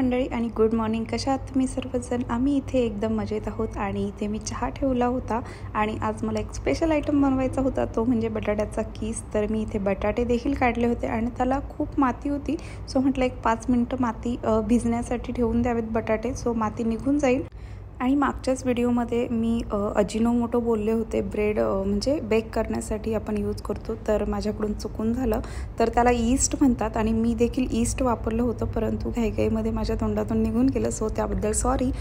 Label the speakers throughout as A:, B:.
A: मंडळी आणि good morning. कशा आहात तुम्ही सर्वजण? आम्ही इथे एकदम मजेत आहोत आणि इथे मी चहा ठेवला होता आणि आज मला एक स्पेशल आयटम बनवायचा होता, तो म्हणजे बटाट्याचा कीस. तर मी इथे बटाटे देखील काढले होते आणि त्याला खूप माती होती, सो म्हटलं एक 5 मिनटं माती भिजण्यासाठी ठेवून द्यावेत बटाटे, सो माती निघून जाईल. आणि मागच्याच व्हिडिओमध्ये मी अजिनोमोटो बोलले होते, ब्रेड म्हणजे बेक करण्यासाठी आपण यूज करतो, तर माझ्याकडून चुकून झालं. तर त्याला ईस्ट म्हणतात आणि मी देखील ईस्ट वापरलं होतं, परंतु घाईघाईमध्ये माझ्या तोंडातून निघून गेलं, सो त्याबद्दल सॉरी.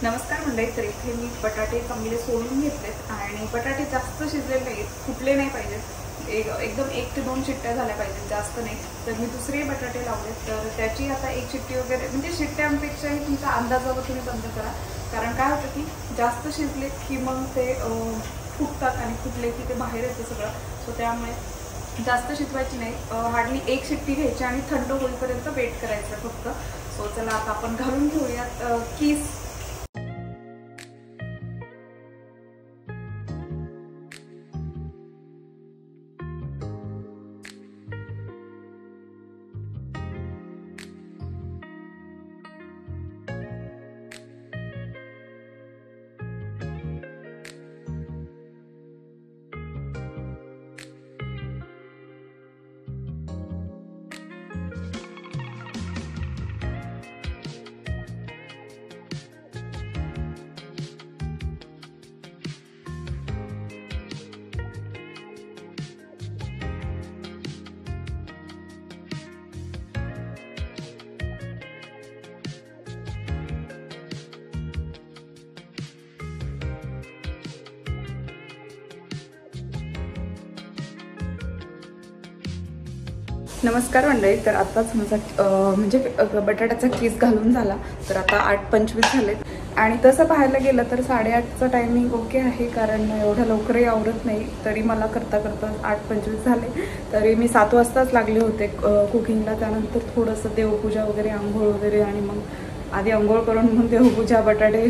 A: नमस्कार मंडळी. तर इथे मी बटाटे चांगले सोलून घेतलेत आणि बटाटे जास्त शिजलेले नाहीत, फुटले नाही पाहिजेत, एकदम 1 ते 2 शिट्ट्या झाल्या पाहिजेत, जास्त नाही. तर मी दुसरे बटाटे लावलेत, तर त्याची आता 1 शिट्टी वगैरे, म्हणजे शिट्ट्यांपेक्षाही तुमचा अंदाजावर तुम्ही बंद करा, कारण काय होतं की जास्त शिजले की मग ते फुटतात आणि फुटले की ते बाहेर येतं सगळं, सो त्यामुळे जास्त शिजवायची नाही. हार्डली 1 शिट्टी घ्यायची आणि थंड होईपर्यंत वेट करायचं फक्त. सो चला आता आपण घालून घेऊयात कीस. नमस्कार मंडळी. तर आताच माझा म्हणजे बटाट्याचा कीस घालून झाला, तर आता 8:25 झालेत आणि तसं पाहायला गेलं तर 8:30चं टायमिंग ओके आहे, कारण एवढ्या लवकरही आवरत नाही. तरी मला करता करता 8:25 झाले. तरी मी 7 वाजताच लागले होते कुकिंगला. त्यानंतर थोडंसं देवपूजा वगैरे, आंघोळ वगैरे, आणि मग आधी आंघोळ करून मग देवपूजा, बटाटे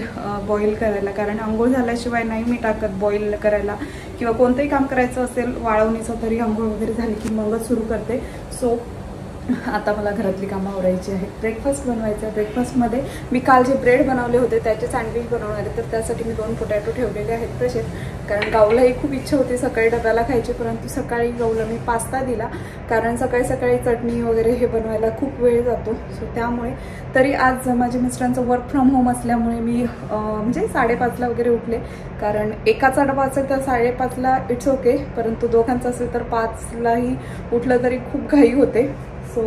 A: बॉईल करायला, कारण आंघोळ झाल्याशिवाय नाही मी टाकत बॉईल करायला, किंवा कोणतंही काम करायचं असेल वाळवणीचं तरी आंघोळ वगैरे झाली की मगच सुरू करते. सो आता मला घरातली कामं आवरायची आहेत. ब्रेकफास्ट बनवायचं आहे. ब्रेकफास्टमध्ये मी काल जे ब्रेड बनवले होते त्याचे सँडविच बनवणार आहे, तर त्यासाठी मी 2 पोटॅटो ठेवलेले आहेत तसेच, कारण गाऊलाही खूप इच्छा होती सकाळी डब्याला खायची, परंतु सकाळी गाऊला मी पास्ता दिला, कारण सकाळी सकाळी चटणी वगैरे हे बनवायला खूप वेळ जातो. सो त्यामुळे तरी आज माझ्या मिस्टरांचं वर्क फ्रॉम होम असल्यामुळे मी म्हणजे 5:30ला वगैरे उठले, कारण एकाचा डबा असेल तर 5:30ला इट्स ओके, परंतु दोघांचा असेल तर 5लाही उठलं तरी खूप घाई होते. सो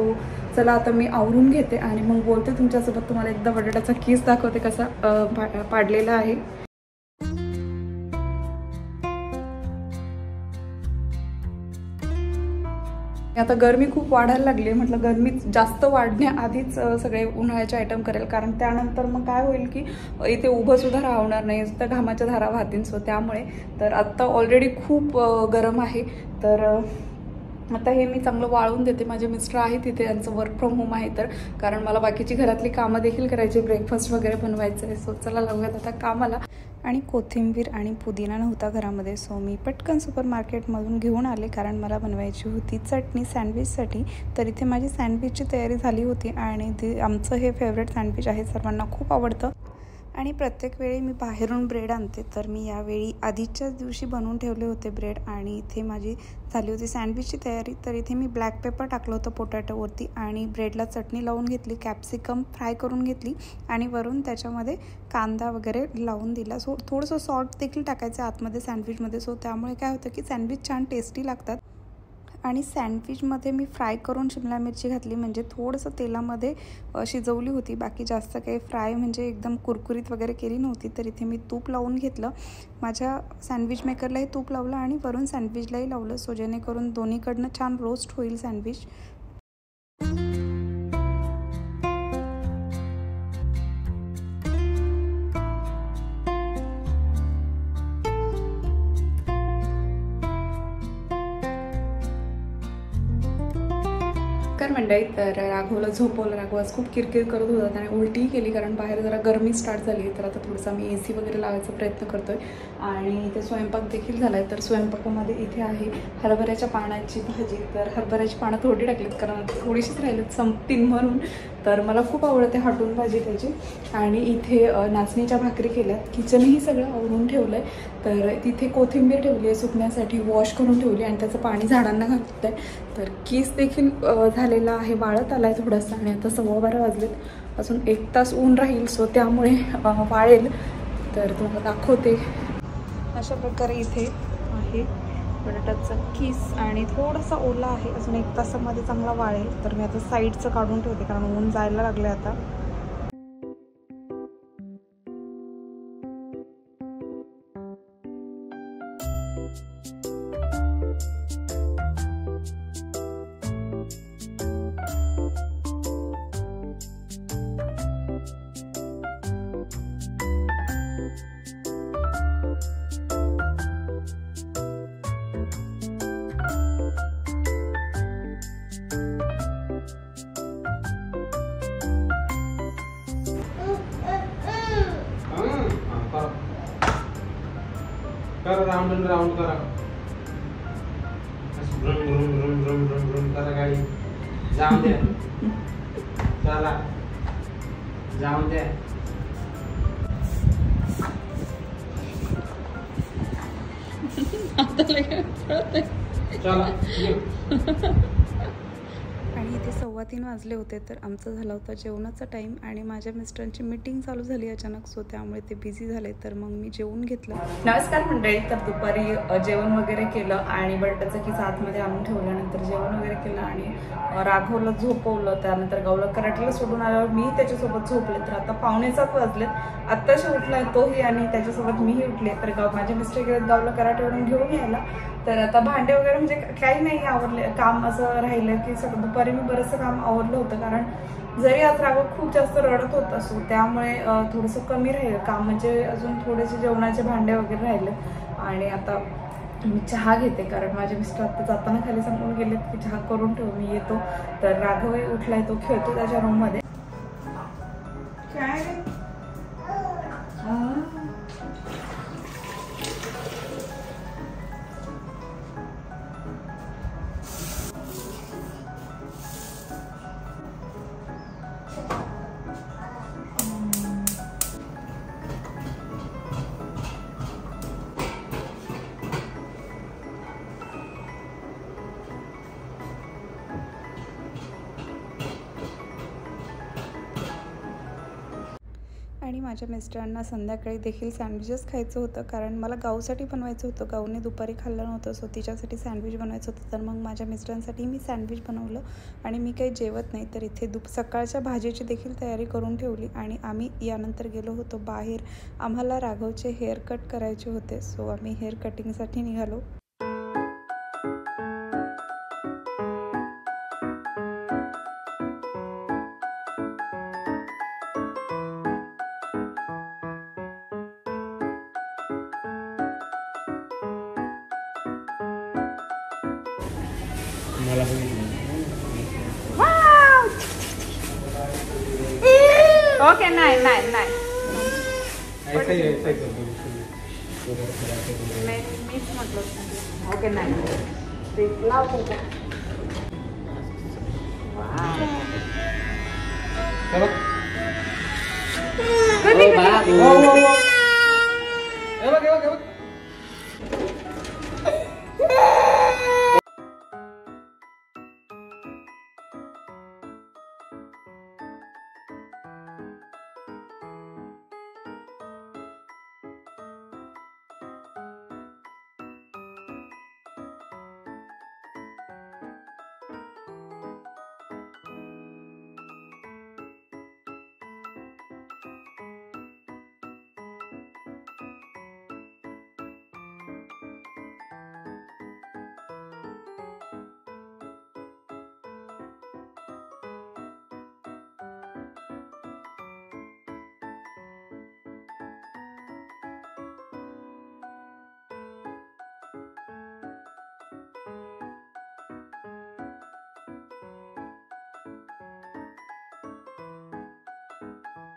A: चला आता मी आवरून घेते आणि मग बोलते तुमच्यासोबत. तुम्हाला एकदा बटाट्याचा कीस दाखवते कसा पाडलेला आहे. आता गरमी खूप वाढायला लागली. म्हटलं गरमी जास्त वाढण्याआधीच सगळे उन्हाळ्याचे आयटम करेल, कारण त्यानंतर मग काय होईल की इथे उभं सुद्धा राहणार नाही, तर घामाच्या धारा वाहतील. सो त्यामुळे तर आत्ता ऑलरेडी खूप गरम आहे. तर आता हे मी चांगलं वाळवून देते. माझे मिस्टर आहेत तिथे, यांचं वर्क फ्रॉम होम आहे, तर कारण मला बाकीची घरातली कामं देखील करायची, ब्रेकफास्ट वगैरे बनवायचं आहे. सो चला लागूयात आता कामाला. आणि कोथिंबीर आणि पुदिना नव्हता घरामध्ये, सो मी पटकन सुपर मार्केटमधून घेऊन आले, कारण मला बनवायची होती चटणी सँडविचसाठी. तर इथे माझी सँडविचची तयारी झाली होती आणि आमचं हे फेवरेट सँडविच आहे, सर्वांना खूप आवडतं. आणि प्रत्येक वेळी मी बाहेरून ब्रेड आणते, तर मी यावेळी आधीच्याच दिवशी बनवून ठेवले होते ब्रेड. आणि इथे माझी झाली होती सँडविचची तयारी. तर इथे मी ब्लॅक पेपर टाकलं होतं पोटॅटोवरती आणि ब्रेडला चटणी लावून घेतली, कॅप्सिकम फ्राय करून घेतली आणि वरून त्याच्यामध्ये कांदा वगैरे लावून दिला. सो थोडंसं सॉल्ट देखील टाकायचं आतमध्ये सँडविचमध्ये. सो त्यामुळे काय होतं की सँडविच छान टेस्टी लागतात. आणि सँडविचमध्ये मी फ्राय करून शिमला मिरची घातली, म्हणजे थोडंसं तेलामध्ये शिजवली होती, बाकी जास्त काही फ्राय म्हणजे एकदम कुरकुरीत वगैरे केली नव्हती. तर इथे मी तूप लावून घेतलं, माझ्या सँडविच मेकरलाही तूप लावलं आणि वरून सँडविचलाही लावलं, सो जेणेकरून दोन्हीकडनं छान रोस्ट होईल सँडविच. मंडळी, तर राघवला झोपवलं. राघव आज खूप किरकिर करत होता, त्याने उलटी केली, कारण बाहेर जरा गरमी स्टार्ट झाली. तर आता थोडंसं मी AC वगैरे लावायचा प्रयत्न करतोय. आणि इथे स्वयंपाक देखील झाला आहे. तर स्वयंपाकामध्ये इथे आहे हरभऱ्याच्या पानाची भाजी. तर हरभऱ्याची पानं थोडी टाकलीत, कारण थोडीशीच राहिलीत, संपतील म्हणून. तर मला खूप आवडते हटून भाजी त्याची. आणि इथे नाचणीच्या भाकरी केल्यात. किचनही सगळं आवरून ठेवलं आहे. तर तिथे कोथिंबीर ठेवली आहे सुकण्यासाठी, वॉश करून ठेवली आणि त्याचं पाणी झाडांना घालत आहे. तर कीस देखील झालेला आहे, वाळत आला आहे थोडासा. आणि आता 12:15 वाजलेत, अजून 1 तास ऊन राहील, सो त्यामुळे वाळेल. तर तुम्हाला दाखवते. अशा प्रकारे इथे आहे बटाट्याचा कीस आणि थोडासा ओला आहे, अजून 1 तासामध्ये चांगला वाळेल. तर मी आता साईडचं काढून ठेवते, कारण ऊन जायला लागले आता.
B: करा राउंड एंड राउंड करा, भ्रम भ्रम भ्रम भ्रम भ्रम भ्रम करा गाडी. जाऊन द्या, चला जाऊन द्या. चला.
A: आणि इथे 3:15 वाजले होते. तर आमचं झालं होतं जेवणाचा टाईम आणि माझ्या मिस्टरांची मीटिंग चालू झाली अचानक, सो त्यामुळे ते बिझी झाले. तर मग मी जेवून घेतलं. नमस्कार मंडळी. तर दुपारी जेवण वगैरे केलं आणि बटाट्याचा कीस आतमध्ये आणून ठेवल्यानंतर जेवण वगैरे केलं आणि राघवला झोपवलं. त्यानंतर गावला कराटेला सोडून आल्यावर मी त्याच्यासोबत झोपले. तर आता 6:45 वाजलेत, आत्ताशी उठलाय तोही आणि त्याच्यासोबत मीही उठले. तर माझे मिस्टर गेलेत गावला कराटेवरून घेऊन यायला. तर आता भांडे वगैरे म्हणजे काही नाही आवरले, काम असं राहिलं की सगळं दुपारी मी बरंचसं काम आवरलं होतं, कारण जरी आज राघव खूप जास्त रडत होत असो त्यामुळे थोडंसं कमी राहिलं काम, म्हणजे अजून थोडेसे जेवणाचे भांडे वगैरे राहिले. आणि आता मी चहा घेते, कारण माझे मिस्टर आता जाताना खाली सांगून गेलेत की चहा करून ठेव, मी येतो. तर राघवही उठलाय, तो खेळतो त्याच्या रूममध्ये. काय आणि माझ्या मिस्टरांना संध्याकाळी देखील सँडविचेस खायचं होतं, कारण मला गाऊसाठी बनवायचं होतं. गाऊने दुपारी खाल्लं नव्हतं, सो तिच्यासाठी सँडविच बनवायचं होतं. तर मग माझ्या मिस्टरांसाठी मी सँडविच बनवलं आणि मी काही जेवत नाही. तर इथे सकाळच्या भाजीची देखील तयारी करून ठेवली आणि आम्ही यानंतर गेलो होतो बाहेर. आम्हाला राघवचे हेअर कट करायचे होते, सो आम्ही हेअर कटिंगसाठी निघालो.
B: मला बघितलं.
A: ओके नाही नाही नाही मीच म्हटलं. ओके नाही ते लाव.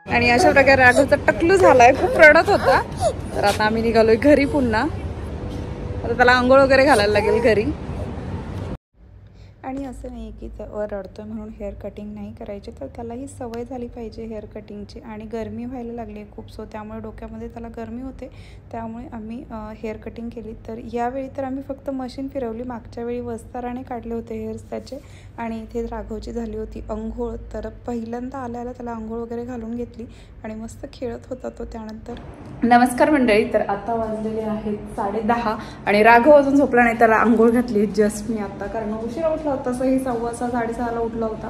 A: आणि अशा प्रकारे राघवचा टकलू झालाय, खूप रडत होता. तर आता आम्ही निघालोय घरी पुन्हा. आता त्याला आंघोळ वगैरे घालायला लागेल घरी. आणि असं नाही की रडतोय म्हणून हेअर कटिंग नाही करायचे, तर त्यालाही सवय झाली पाहिजे हेअर कटिंगची. आणि गरमी व्हायला लागली आहे खूप, सो त्यामुळे डोक्यामध्ये त्याला गरमी होते, त्यामुळे आम्ही हेअर कटिंग केली. तर यावेळी तर आम्ही फक्त मशीन फिरवली. मागच्या वेळी वस्ताराने काढले होते हेअर्स त्याचे. आणि इथे राघवची झाली होती अंघोळ. तर पहिल्यांदा आल्याला त्याला अंघोळ वगैरे घालून घेतली आणि मस्त खेळत होता तो त्यानंतर. नमस्कार मंडळी, तर आता वाजलेले आहेत 10:30 आणि राघव अजून झोपला नाही. त्याला अंघोळ घातली जस्ट मी आता, कारण उशिरा उठला होता. तसंही 6:15 साडेसहाला उठला होता,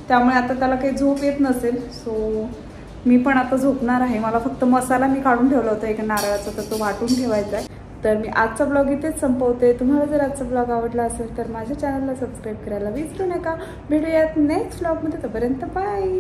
A: त्यामुळे आता त्याला काही झोप येत नसेल. सो मी पण आता झोपणार आहे. मला फक्त मसाला मी काढून ठेवला होता एका नारळाचा, तर तो वाटून ठेवायचा आहे. तर मी आजचा ब्लॉग इथेच संपवते. तुम्हाला जर आजचा ब्लॉग आवडला असेल तर माझ्या चॅनलला सबस्क्राईब करायला विसरू नका. भेटूयात नेक्स्ट ब्लॉगमध्ये. तोपर्यंत बाय.